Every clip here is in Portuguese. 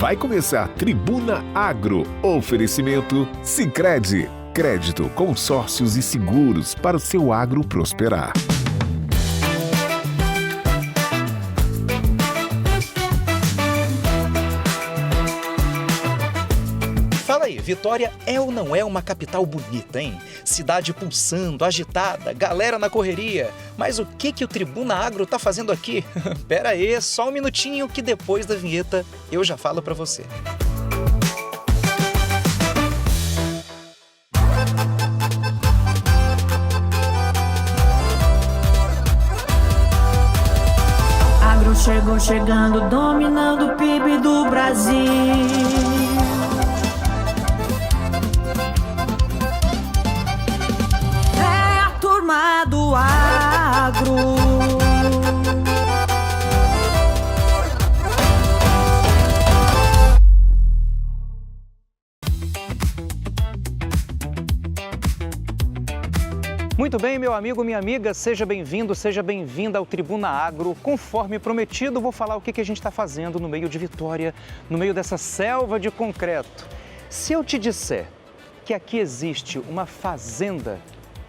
Vai começar Tribuna Agro. Oferecimento Sicredi. Crédito, consórcios e seguros para o seu agro prosperar. Fala aí, Vitória é ou não é uma capital bonita, hein? Cidade pulsando, agitada, galera na correria. Mas o que o Tribuna Agro tá fazendo aqui? Pera aí, só um minutinho que depois da vinheta eu já falo pra você. Agro chegou chegando, dominando o PIB do Brasil. Do agro. Muito bem, meu amigo, minha amiga, seja bem-vindo, seja bem-vinda ao Tribuna Agro. Conforme prometido, vou falar o que a gente está fazendo no meio de Vitória, no meio dessa selva de concreto. Se eu te disser que aqui existe uma fazenda,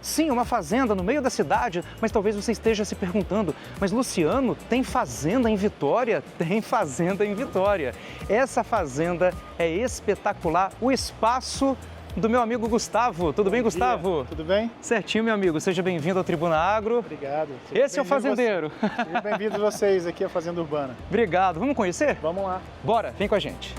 sim, uma fazenda no meio da cidade, mas talvez você esteja se perguntando, mas Luciano, tem fazenda em Vitória? Tem fazenda em Vitória. Essa fazenda é espetacular, o espaço do meu amigo Gustavo. Tudo bem, Gustavo? Tudo bem? Certinho, meu amigo. Seja bem-vindo ao Tribuna Agro. Obrigado. Esse é o fazendeiro. Seja bem-vindo vocês aqui à Fazenda Urbana. Obrigado. Vamos conhecer? Vamos lá. Bora, vem com a gente.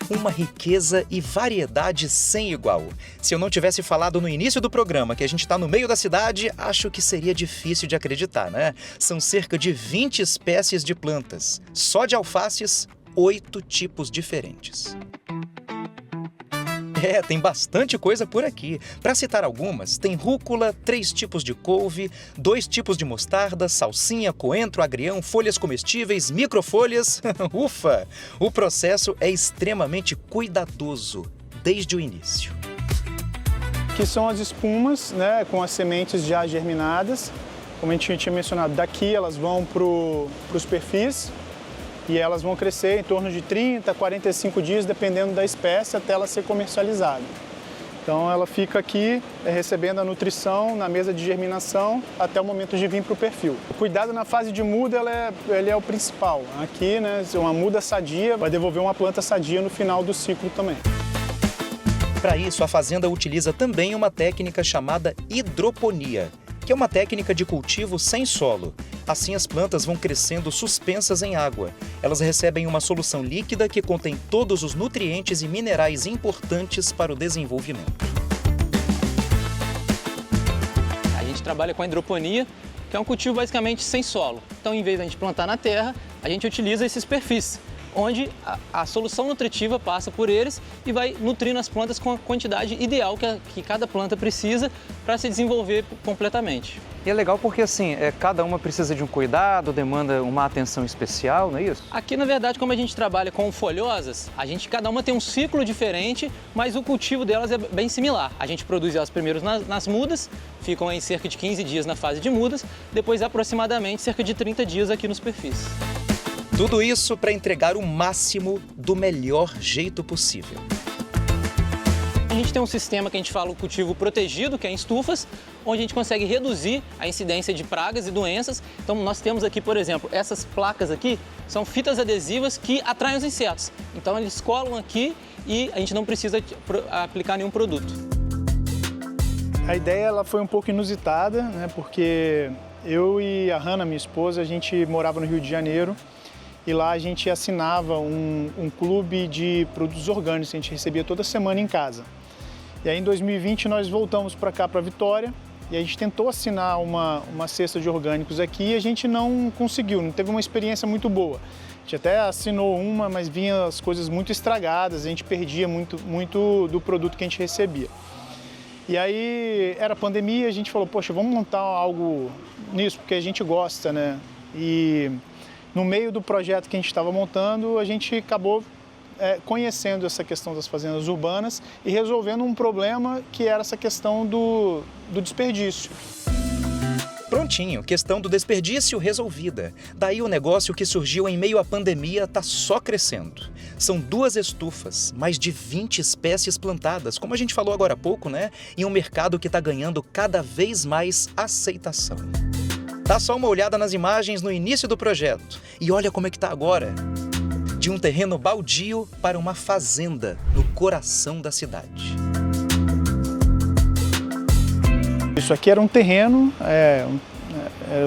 Uma riqueza e variedade sem igual. Se eu não tivesse falado no início do programa que a gente está no meio da cidade, acho que seria difícil de acreditar, né? São cerca de 20 espécies de plantas. Só de alfaces, 8 tipos diferentes. Tem bastante coisa por aqui. Para citar algumas, tem rúcula, 3 tipos de couve, 2 tipos de mostarda, salsinha, coentro, agrião, folhas comestíveis, microfolhas. Ufa! O processo é extremamente cuidadoso, desde o início. Aqui são as espumas, né, com as sementes já germinadas. Como a gente tinha mencionado, daqui elas vão para os perfis. E elas vão crescer em torno de 30 a 45 dias, dependendo da espécie, até ela ser comercializada. Então ela fica aqui recebendo a nutrição na mesa de germinação até o momento de vir para o perfil. O cuidado na fase de muda ele é o principal. Aqui, né, uma muda sadia vai devolver uma planta sadia no final do ciclo também. Para isso, a fazenda utiliza também uma técnica chamada hidroponia, que é uma técnica de cultivo sem solo. Assim, as plantas vão crescendo suspensas em água. Elas recebem uma solução líquida que contém todos os nutrientes e minerais importantes para o desenvolvimento. A gente trabalha com a hidroponia, que é um cultivo basicamente sem solo. Então, em vez de a gente plantar na terra, a gente utiliza esses perfis, onde a solução nutritiva passa por eles e vai nutrindo as plantas com a quantidade ideal que cada planta precisa para se desenvolver completamente. E é legal porque, assim, cada uma precisa de um cuidado, demanda uma atenção especial, não é isso? Aqui, na verdade, como a gente trabalha com folhosas, cada uma tem um ciclo diferente, mas o cultivo delas é bem similar. A gente produz elas primeiro nas mudas, ficam em cerca de 15 dias na fase de mudas, depois aproximadamente cerca de 30 dias aqui nos perfis. Tudo isso para entregar o máximo do melhor jeito possível. A gente tem um sistema que a gente fala o cultivo protegido, que é em estufas, onde a gente consegue reduzir a incidência de pragas e doenças. Então nós temos aqui, por exemplo, essas placas aqui são fitas adesivas que atraem os insetos. Então eles colam aqui e a gente não precisa aplicar nenhum produto. A ideia ela foi um pouco inusitada, né, porque eu e a Hanna, minha esposa, a gente morava no Rio de Janeiro. E lá a gente assinava um clube de produtos orgânicos que a gente recebia toda semana em casa. E aí em 2020 nós voltamos para cá, para Vitória, e a gente tentou assinar uma cesta de orgânicos aqui e a gente não conseguiu, não teve uma experiência muito boa. A gente até assinou uma, mas vinha as coisas muito estragadas, a gente perdia muito do produto que a gente recebia. E aí era pandemia, a gente falou, poxa, vamos montar algo nisso, porque a gente gosta, né? E no meio do projeto que a gente estava montando, a gente acabou conhecendo essa questão das fazendas urbanas e resolvendo um problema que era essa questão do desperdício. Prontinho, questão do desperdício resolvida. Daí o negócio que surgiu em meio à pandemia está só crescendo. São 2 estufas, mais de 20 espécies plantadas, como a gente falou agora há pouco, né? Em um mercado que está ganhando cada vez mais aceitação. Dá só uma olhada nas imagens no início do projeto e olha como é que está agora. De um terreno baldio para uma fazenda no coração da cidade. Isso aqui era um terreno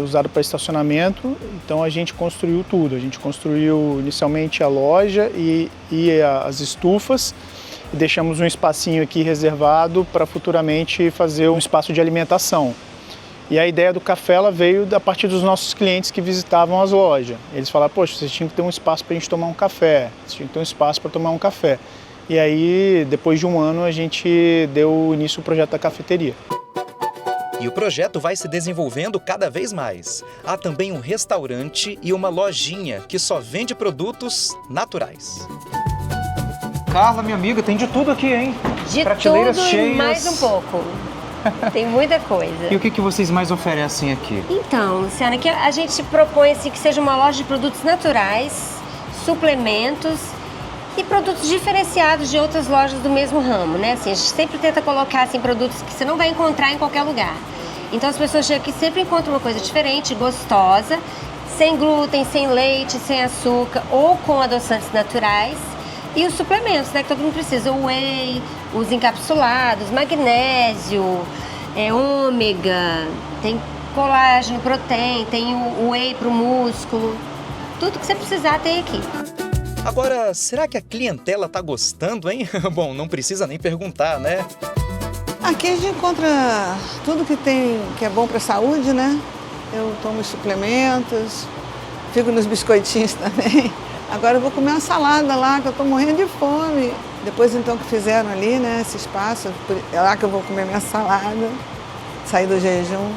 usado para estacionamento, então a gente construiu tudo. A gente construiu inicialmente a loja e as estufas e deixamos um espacinho aqui reservado para futuramente fazer um espaço de alimentação. E a ideia do café ela veio a partir dos nossos clientes que visitavam as lojas. Eles falaram, poxa, vocês tinham que ter um espaço para a gente tomar um café, vocês tinham que ter um espaço para tomar um café. E aí, depois de um ano, a gente deu início ao projeto da cafeteria. E o projeto vai se desenvolvendo cada vez mais. Há também um restaurante e uma lojinha que só vende produtos naturais. Carla, minha amiga, tem de tudo aqui, hein? De Prateleiras tudo cheias. e mais um pouco. Tem muita coisa. E o que vocês mais oferecem aqui? Então, Luciana, que a gente propõe assim, que seja uma loja de produtos naturais, suplementos e produtos diferenciados de outras lojas do mesmo ramo, né? Assim, a gente sempre tenta colocar assim, produtos que você não vai encontrar em qualquer lugar. Então as pessoas chegam aqui e sempre encontram uma coisa diferente, gostosa, sem glúten, sem leite, sem açúcar ou com adoçantes naturais. E os suplementos, né, que todo mundo precisa, o whey, os encapsulados, magnésio, ômega, tem colágeno, proteína, tem o whey para o músculo, tudo que você precisar tem aqui. Agora, será que a clientela tá gostando, hein? Bom, não precisa nem perguntar, né? Aqui a gente encontra tudo que é bom para a saúde, né? Eu tomo os suplementos, fico nos biscoitinhos também. Agora eu vou comer uma salada lá, que eu tô morrendo de fome. Depois então que fizeram ali, né, esse espaço, é lá que eu vou comer minha salada, sair do jejum.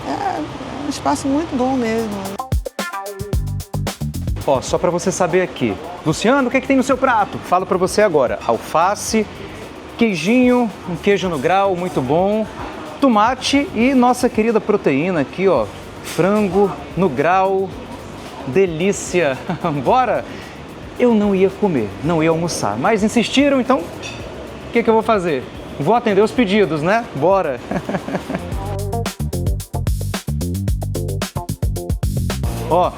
É um espaço muito bom mesmo. Ó, só para você saber aqui. Luciano, o que tem no seu prato? Falo para você agora. Alface, queijinho, um queijo no grau, muito bom. Tomate e nossa querida proteína aqui, ó. Frango no grau. Delícia! Bora? Eu não ia comer, não ia almoçar, mas insistiram, então o que eu vou fazer? Vou atender os pedidos, né? Bora! Ó,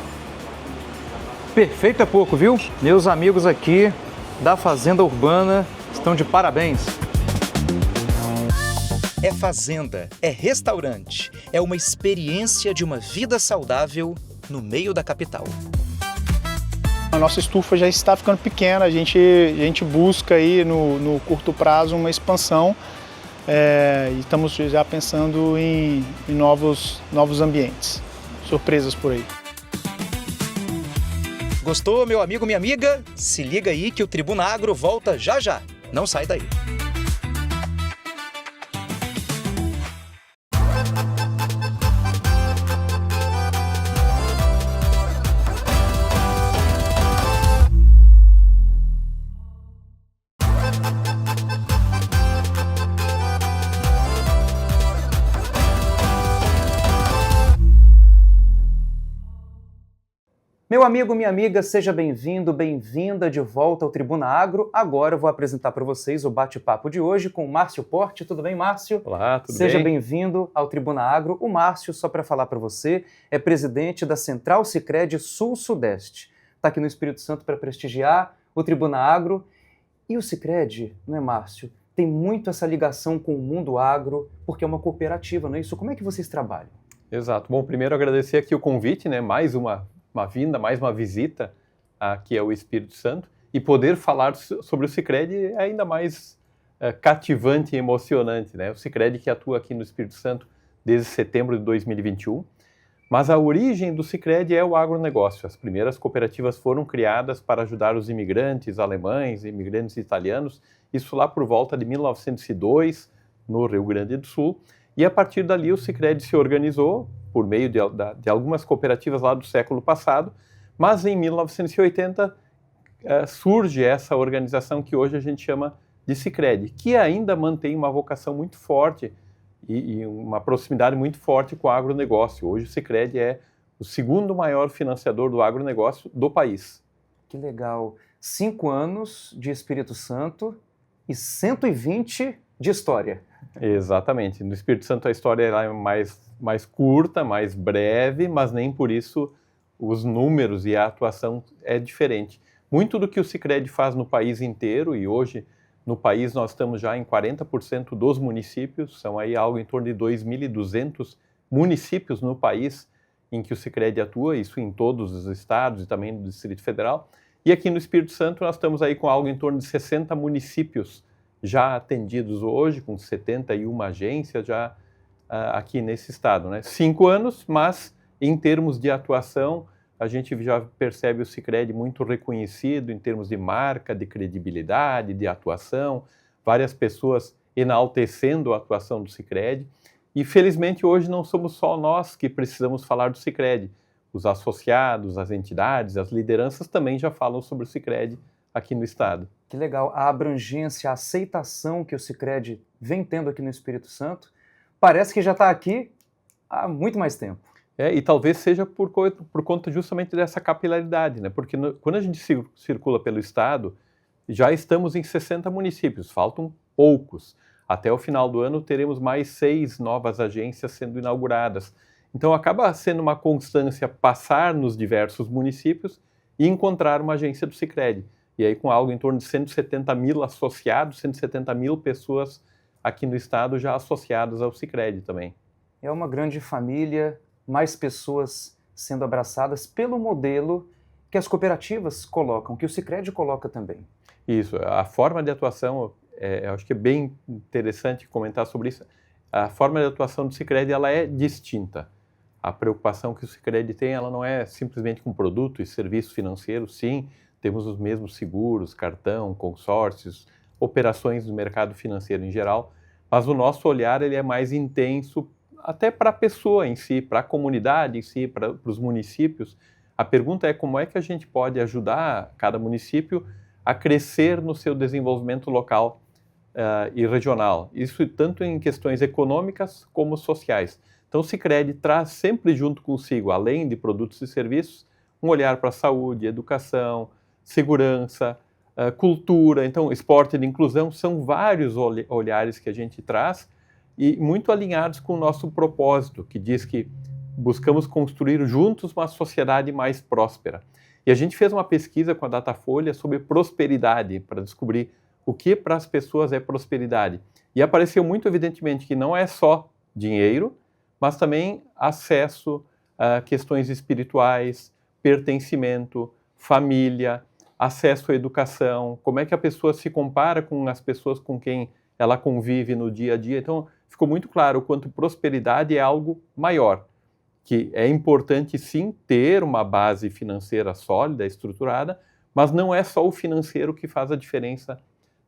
perfeito é pouco, viu? Meus amigos aqui da Fazenda Urbana estão de parabéns. É fazenda, é restaurante, é uma experiência de uma vida saudável no meio da capital. A nossa estufa já está ficando pequena, a gente busca aí no curto prazo uma expansão e estamos já pensando em novos ambientes, surpresas por aí. Gostou, meu amigo, minha amiga? Se liga aí que o Tribuna Agro volta já já. Não sai daí. Meu amigo, minha amiga, seja bem-vindo, bem-vinda de volta ao Tribuna Agro. Agora eu vou apresentar para vocês o bate-papo de hoje com o Márcio Porte. Tudo bem, Márcio? Olá, tudo bem? Seja bem-vindo ao Tribuna Agro. O Márcio, só para falar para você, é presidente da Central Sicredi Sul-Sudeste. Está aqui no Espírito Santo para prestigiar o Tribuna Agro. E o Sicredi, não é, Márcio? Tem muito essa ligação com o mundo agro, porque é uma cooperativa, não é isso? Como é que vocês trabalham? Exato. Bom, primeiro agradecer aqui o convite, né? Mais uma vinda, mais uma visita aqui ao Espírito Santo, e poder falar sobre o Sicredi é ainda mais cativante e emocionante, né? O Sicredi que atua aqui no Espírito Santo desde setembro de 2021, mas a origem do Sicredi é o agronegócio. As primeiras cooperativas foram criadas para ajudar os imigrantes alemães, imigrantes italianos, isso lá por volta de 1902, no Rio Grande do Sul, e a partir dali o Sicredi se organizou por meio de algumas cooperativas lá do século passado, mas em 1980 surge essa organização que hoje a gente chama de Sicredi, que ainda mantém uma vocação muito forte e uma proximidade muito forte com o agronegócio. Hoje o Sicredi é o segundo maior financiador do agronegócio do país. Que legal. 5 anos de Espírito Santo e 120 de história. Exatamente. No Espírito Santo a história é mais curta, mais breve, mas nem por isso os números e a atuação é diferente. Muito do que o Sicredi faz no país inteiro, e hoje no país nós estamos já em 40% dos municípios, são aí algo em torno de 2.200 municípios no país em que o Sicredi atua, isso em todos os estados e também no Distrito Federal. E aqui no Espírito Santo nós estamos aí com algo em torno de 60 municípios já atendidos hoje, com 71 agências já aqui nesse estado, né? 5 anos, mas em termos de atuação, a gente já percebe o Sicredi muito reconhecido em termos de marca, de credibilidade, de atuação, várias pessoas enaltecendo a atuação do Sicredi. E felizmente hoje não somos só nós que precisamos falar do Sicredi. Os associados, as entidades, as lideranças também já falam sobre o Sicredi aqui no estado. Que legal. A abrangência, a aceitação que o Sicredi vem tendo aqui no Espírito Santo, parece que já está aqui há muito mais tempo. E talvez seja por conta justamente dessa capilaridade, né? Porque quando a gente circula pelo estado, já estamos em 60 municípios, faltam poucos. Até o final do ano teremos mais 6 novas agências sendo inauguradas. Então acaba sendo uma constância passar nos diversos municípios e encontrar uma agência do Sicredi. E aí com algo em torno de 170 mil associados, 170 mil pessoas aqui no estado já associadas ao Sicredi também. É uma grande família, mais pessoas sendo abraçadas pelo modelo que as cooperativas colocam, que o Sicredi coloca também. Isso, a forma de atuação, eu acho que é bem interessante comentar sobre isso. A forma de atuação do Sicredi, ela é distinta. A preocupação que o Sicredi tem, ela não é simplesmente com produto e serviço financeiro, sim, temos os mesmos seguros, cartão, consórcios, operações do mercado financeiro em geral, mas o nosso olhar ele é mais intenso até para a pessoa em si, para a comunidade em si, para os municípios. A pergunta é como é que a gente pode ajudar cada município a crescer no seu desenvolvimento local e regional. Isso tanto em questões econômicas como sociais. Então o Sicredi traz sempre junto consigo, além de produtos e serviços, um olhar para a saúde, educação, segurança, cultura, então esporte de inclusão, são vários olhares que a gente traz e muito alinhados com o nosso propósito, que diz que buscamos construir juntos uma sociedade mais próspera. E a gente fez uma pesquisa com a Datafolha sobre prosperidade, para descobrir o que para as pessoas é prosperidade. E apareceu muito evidentemente que não é só dinheiro, mas também acesso a questões espirituais, pertencimento, família, acesso à educação, como é que a pessoa se compara com as pessoas com quem ela convive no dia a dia. Então, ficou muito claro o quanto prosperidade é algo maior, que é importante sim ter uma base financeira sólida, estruturada, mas não é só o financeiro que faz a diferença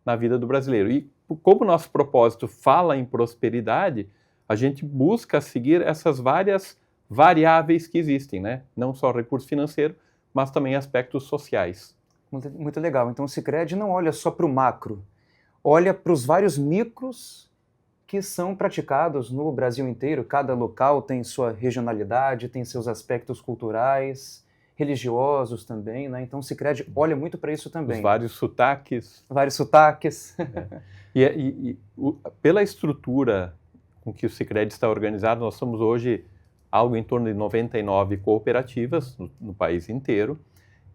na vida do brasileiro. E como o nosso propósito fala em prosperidade, a gente busca seguir essas várias variáveis que existem, né? Não só recurso financeiro, mas também aspectos sociais. Muito legal. Então o Sicredi não olha só para o macro, olha para os vários micros que são praticados no Brasil inteiro. Cada local tem sua regionalidade, tem seus aspectos culturais, religiosos também, né? Então o Sicredi olha muito para isso também. Os vários sotaques. Vários sotaques. Pela estrutura com que o Sicredi está organizado, nós somos hoje algo em torno de 99 cooperativas no país inteiro,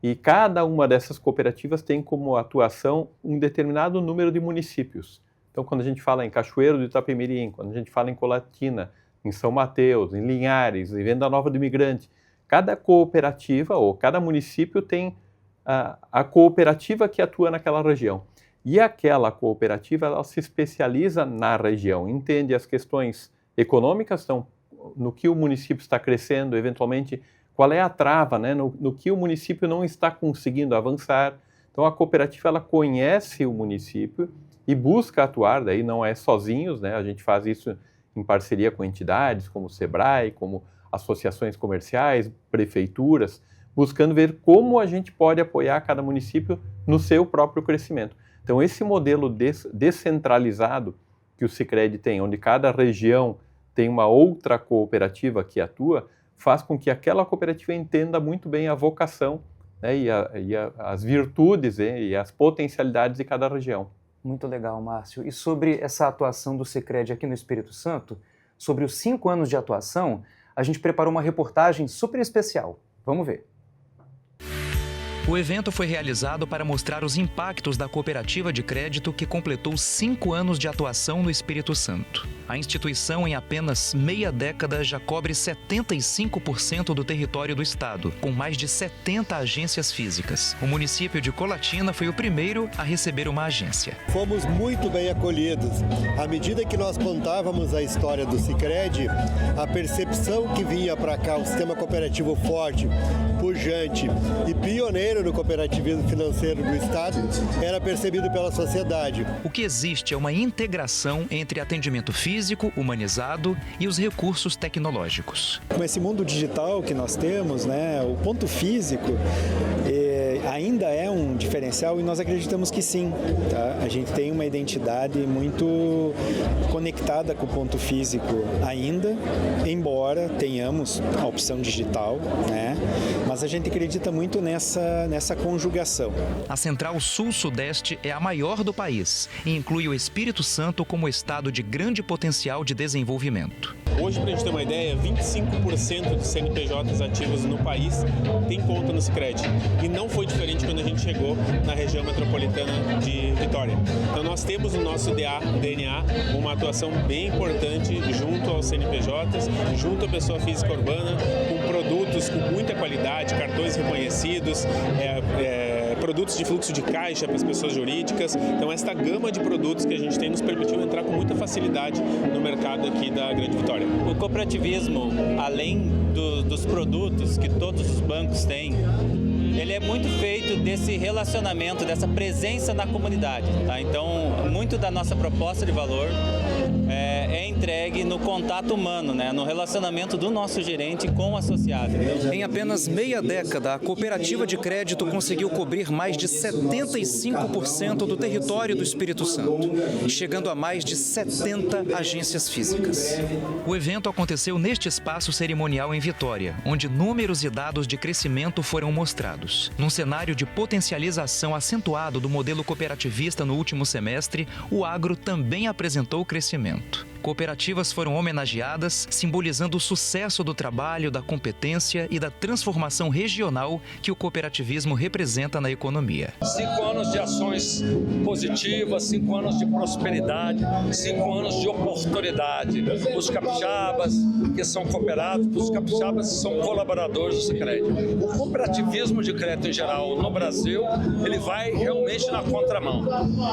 e cada uma dessas cooperativas tem como atuação um determinado número de municípios. Então, quando a gente fala em Cachoeiro do Itapemirim, quando a gente fala em Colatina, em São Mateus, em Linhares, em Venda Nova do Imigrante, cada cooperativa ou cada município tem a cooperativa que atua naquela região. E aquela cooperativa, ela se especializa na região, entende as questões econômicas, então, no que o município está crescendo, eventualmente, qual é a trava, né, no que o município não está conseguindo avançar. Então, a cooperativa, ela conhece o município e busca atuar, daí não é sozinhos, né, a gente faz isso em parceria com entidades como o SEBRAE, como associações comerciais, prefeituras, buscando ver como a gente pode apoiar cada município no seu próprio crescimento. Então, esse modelo descentralizado que o Sicredi tem, onde cada região tem uma outra cooperativa que atua, faz com que aquela cooperativa entenda muito bem a vocação, né, as virtudes e as potencialidades de cada região. Muito legal, Márcio. E sobre essa atuação do Sicredi aqui no Espírito Santo, sobre os 5 anos de atuação, a gente preparou uma reportagem super especial. Vamos ver. O evento foi realizado para mostrar os impactos da cooperativa de crédito que completou 5 anos de atuação no Espírito Santo. A instituição, em apenas meia década, já cobre 75% do território do estado, com mais de 70 agências físicas. O município de Colatina foi o primeiro a receber uma agência. Fomos muito bem acolhidos. À medida que nós contávamos a história do Sicredi, a percepção que vinha para cá, um sistema cooperativo forte, pujante e pioneiro no cooperativismo financeiro do estado, era percebido pela sociedade. O que existe é uma integração entre atendimento físico, humanizado e os recursos tecnológicos. Com esse mundo digital que nós temos, né, o ponto físico ainda é um diferencial e nós acreditamos que sim. Tá? A gente tem uma identidade muito conectada com o ponto físico ainda, embora tenhamos a opção digital, né? Mas a gente acredita muito nessa conjugação. A Central Sul-Sudeste é a maior do país e inclui o Espírito Santo como estado de grande potencial de desenvolvimento. Hoje, para a gente ter uma ideia, 25% dos CNPJs ativos no país tem conta no Sicredi. E não foi diferente quando a gente chegou na região metropolitana de Vitória. Então nós temos no nosso DNA uma atuação bem importante junto aos CNPJs, junto à pessoa física urbana, com produtos com muita qualidade, cartões reconhecidos, produtos de fluxo de caixa para as pessoas jurídicas. Então esta gama de produtos que a gente tem nos permitiu entrar com muita facilidade no mercado aqui da Grande Vitória. O cooperativismo, além dos produtos que todos os bancos têm, ele é muito feito desse relacionamento, dessa presença na comunidade. Tá? Então, muito da nossa proposta de valor é entregue no contato humano, né? No relacionamento do nosso gerente com o associado. Em apenas meia década, a cooperativa de crédito conseguiu cobrir mais de 75% do território do Espírito Santo, chegando a mais de 70 agências físicas. O evento aconteceu neste espaço cerimonial em Vitória, onde números e dados de crescimento foram mostrados. Num cenário de potencialização acentuado do modelo cooperativista no último semestre, o agro também apresentou crescimento. Cooperativas foram homenageadas, simbolizando o sucesso do trabalho, da competência e da transformação regional que o cooperativismo representa na economia. 5 anos de ações positivas, 5 anos de prosperidade, 5 anos de oportunidade. Os capixabas que são cooperados, os capixabas que são colaboradores do Sicredi. O cooperativismo de crédito em geral no Brasil, ele vai realmente na contramão.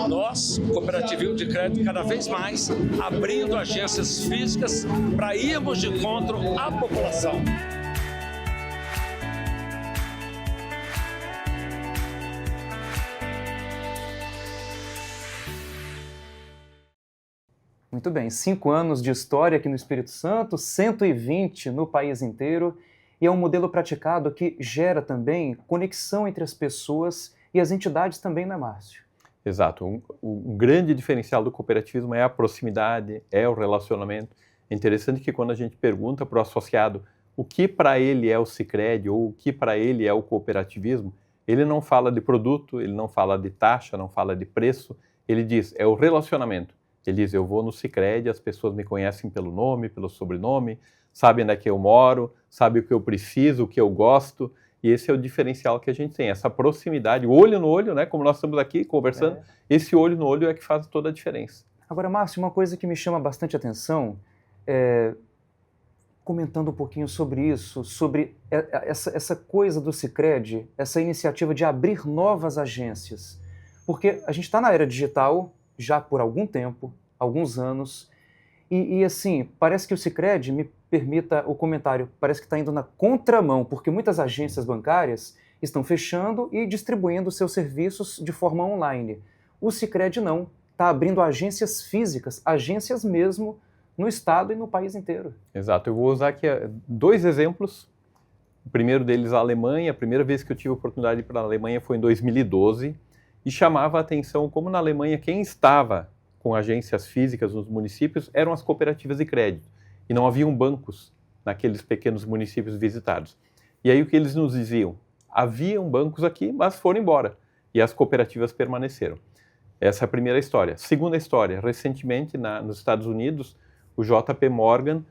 Nós, cooperativismo de crédito, cada vez mais abrindo agências físicas para irmos de encontro à população. Muito bem, 5 anos de história aqui no Espírito Santo, 120 no país inteiro, e é um modelo praticado que gera também conexão entre as pessoas e as entidades também, né, Márcio? Exato. Um grande diferencial do cooperativismo é a proximidade, é o relacionamento. É interessante que quando a gente pergunta para o associado o que para ele é o Sicredi ou o que para ele é o cooperativismo, ele não fala de produto, ele não fala de taxa, não fala de preço, ele diz, é o relacionamento. Ele diz, eu vou no Sicredi, as pessoas me conhecem pelo nome, pelo sobrenome, sabem onde é que eu moro, sabem o que eu preciso, o que eu gosto. E esse é o diferencial que a gente tem, essa proximidade, olho no olho, né? Como nós estamos aqui conversando, esse olho no olho é que faz toda a diferença. Agora, Márcio, uma coisa que me chama bastante atenção, comentando um pouquinho sobre isso, sobre essa coisa do Sicredi, essa iniciativa de abrir novas agências. Porque a gente está na era digital já por algum tempo, alguns anos, e assim, parece que o Sicredi, me permita o comentário, parece que está indo na contramão, porque muitas agências bancárias estão fechando e distribuindo seus serviços de forma online. O Sicredi não, está abrindo agências físicas, agências mesmo, no estado e no país inteiro. Exato, eu vou usar aqui 2 exemplos O primeiro deles, a Alemanha. A primeira vez que eu tive a oportunidade de ir para a Alemanha foi em 2012 e chamava a atenção como na Alemanha quem estava com agências físicas nos municípios eram as cooperativas de crédito e não haviam bancos naqueles pequenos municípios visitados. E aí o que eles nos diziam? Haviam bancos aqui, mas foram embora e as cooperativas permaneceram. Essa é a primeira história. Segunda história, recentemente nos Estados Unidos, o JP Morgan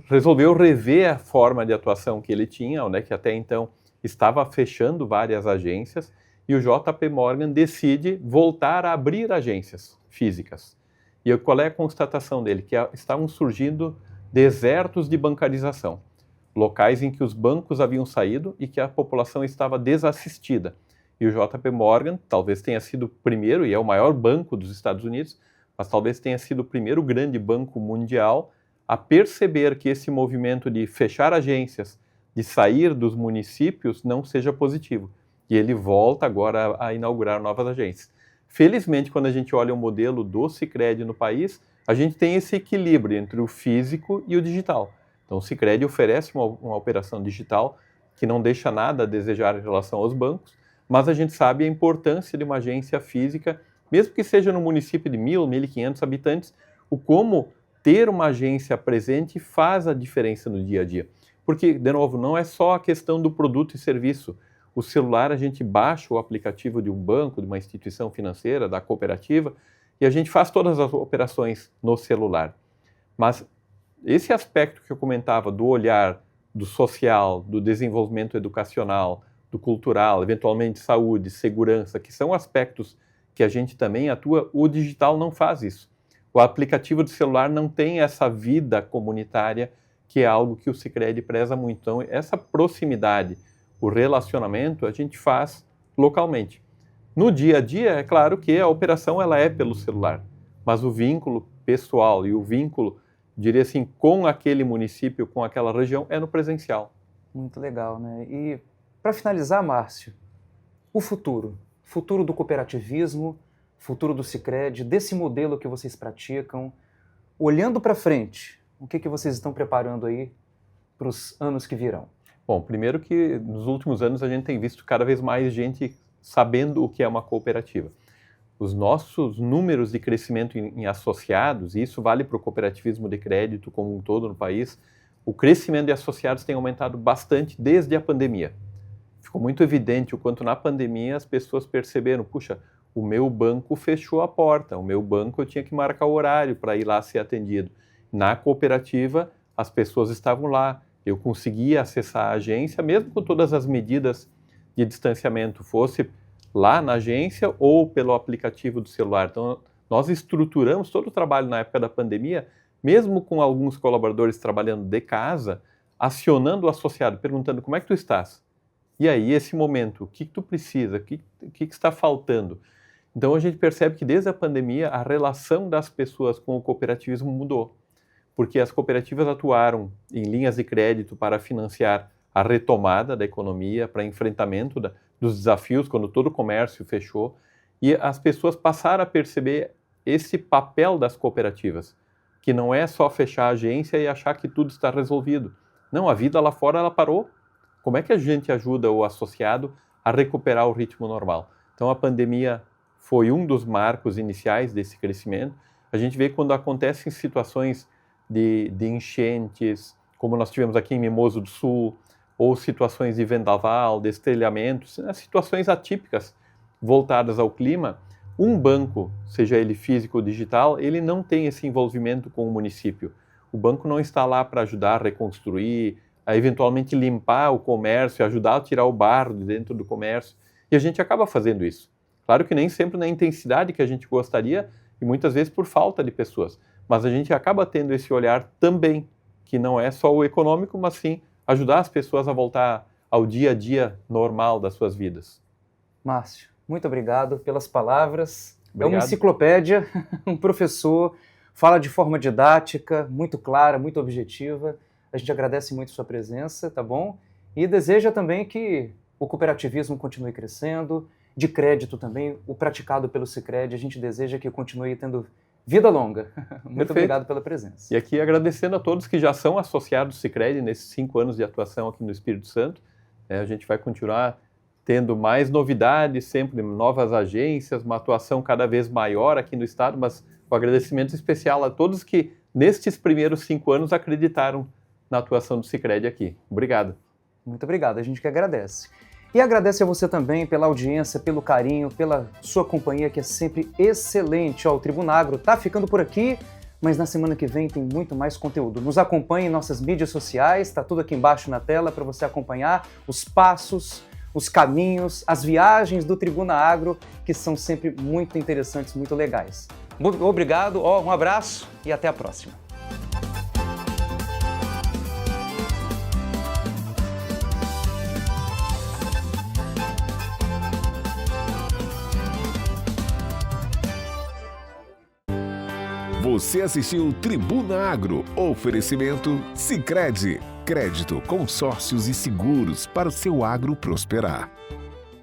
resolveu rever a forma de atuação que ele tinha, né, que até então estava fechando várias agências, e o JP Morgan decide voltar a abrir agências físicas. E qual é a constatação dele? Que estavam surgindo desertos de bancarização, locais em que os bancos haviam saído e que a população estava desassistida. E o JP Morgan talvez tenha sido o primeiro, e é o maior banco dos Estados Unidos, mas talvez tenha sido o primeiro grande banco mundial a perceber que esse movimento de fechar agências, de sair dos municípios, não seja positivo. E ele volta agora a inaugurar novas agências. Felizmente, quando a gente olha o modelo do Sicredi no país, a gente tem esse equilíbrio entre o físico e o digital. Então, o Sicredi oferece uma operação digital que não deixa nada a desejar em relação aos bancos, mas a gente sabe a importância de uma agência física, mesmo que seja no município de 1.000, 1.500 habitantes, o como ter uma agência presente faz a diferença no dia a dia. Porque, de novo, não é só a questão do produto e serviço. O celular, a gente baixa o aplicativo de um banco, de uma instituição financeira, da cooperativa, e a gente faz todas as operações no celular. Mas esse aspecto que eu comentava do olhar, do social, do desenvolvimento educacional, do cultural, eventualmente saúde, segurança, que são aspectos que a gente também atua, o digital não faz isso. O aplicativo do celular não tem essa vida comunitária, que é algo que o Sicredi preza muito. Então, essa proximidade, o relacionamento, a gente faz localmente. No dia a dia, é claro que a operação ela é pelo celular, mas o vínculo pessoal e o vínculo, diria assim, com aquele município, com aquela região, é no presencial. Muito legal, né? E, para finalizar, Márcio, o futuro do cooperativismo, futuro do Sicredi, desse modelo que vocês praticam, olhando para frente, o que vocês estão preparando aí para os anos que virão? Bom, primeiro que nos últimos anos a gente tem visto cada vez mais gente sabendo o que é uma cooperativa. Os nossos números de crescimento em associados, e isso vale para o cooperativismo de crédito como um todo no país, o crescimento de associados tem aumentado bastante desde a pandemia. Ficou muito evidente o quanto na pandemia as pessoas perceberam, puxa, o meu banco fechou a porta, o meu banco eu tinha que marcar o horário para ir lá ser atendido. Na cooperativa, as pessoas estavam lá, eu conseguia acessar a agência, mesmo com todas as medidas de distanciamento, fosse lá na agência ou pelo aplicativo do celular. Então, nós estruturamos todo o trabalho na época da pandemia, mesmo com alguns colaboradores trabalhando de casa, acionando o associado, perguntando como é que tu estás? E aí, esse momento, o que tu precisa? O que está faltando? Então, a gente percebe que desde a pandemia, a relação das pessoas com o cooperativismo mudou, porque as cooperativas atuaram em linhas de crédito para financiar a retomada da economia, para enfrentamento dos desafios, quando todo o comércio fechou, e as pessoas passaram a perceber esse papel das cooperativas, que não é só fechar a agência e achar que tudo está resolvido. Não, a vida lá fora ela parou. Como é que a gente ajuda o associado a recuperar o ritmo normal? Então, a pandemia foi um dos marcos iniciais desse crescimento. A gente vê quando acontecem situações de enchentes, como nós tivemos aqui em Mimoso do Sul, ou situações de vendaval, de estrelhamentos, situações atípicas voltadas ao clima, um banco, seja ele físico ou digital, ele não tem esse envolvimento com o município. O banco não está lá para ajudar a reconstruir, a eventualmente limpar o comércio, ajudar a tirar o barro de dentro do comércio, e a gente acaba fazendo isso. Claro que nem sempre na intensidade que a gente gostaria, e muitas vezes por falta de pessoas, mas a gente acaba tendo esse olhar também, que não é só o econômico, mas sim ajudar as pessoas a voltar ao dia a dia normal das suas vidas. Márcio, muito obrigado pelas palavras. Obrigado. É uma enciclopédia, um professor, fala de forma didática, muito clara, muito objetiva. A gente agradece muito sua presença, tá bom? E deseja também que o cooperativismo continue crescendo, de crédito também, o praticado pelo Sicredi, a gente deseja que continue tendo vida longa. Muito Perfeito. obrigado pela presença. E aqui agradecendo a todos que já são associados do Sicredi nesses 5 anos de atuação aqui no Espírito Santo. A gente vai continuar tendo mais novidades, sempre novas agências, uma atuação cada vez maior aqui no estado, mas um agradecimento especial a todos que nestes primeiros 5 anos acreditaram na atuação do Sicredi aqui. Obrigado. Muito obrigado, a gente que agradece. E agradece a você também pela audiência, pelo carinho, pela sua companhia, que é sempre excelente. O Tribunagro está ficando por aqui, mas na semana que vem tem muito mais conteúdo. Nos acompanhe em nossas mídias sociais, está tudo aqui embaixo na tela para você acompanhar os passos, os caminhos, as viagens do Tribuna Agro, que são sempre muito interessantes, muito legais. Obrigado, um abraço e até a próxima. Você assistiu Tribuna Agro, oferecimento Sicredi, crédito, consórcios e seguros para o seu agro prosperar.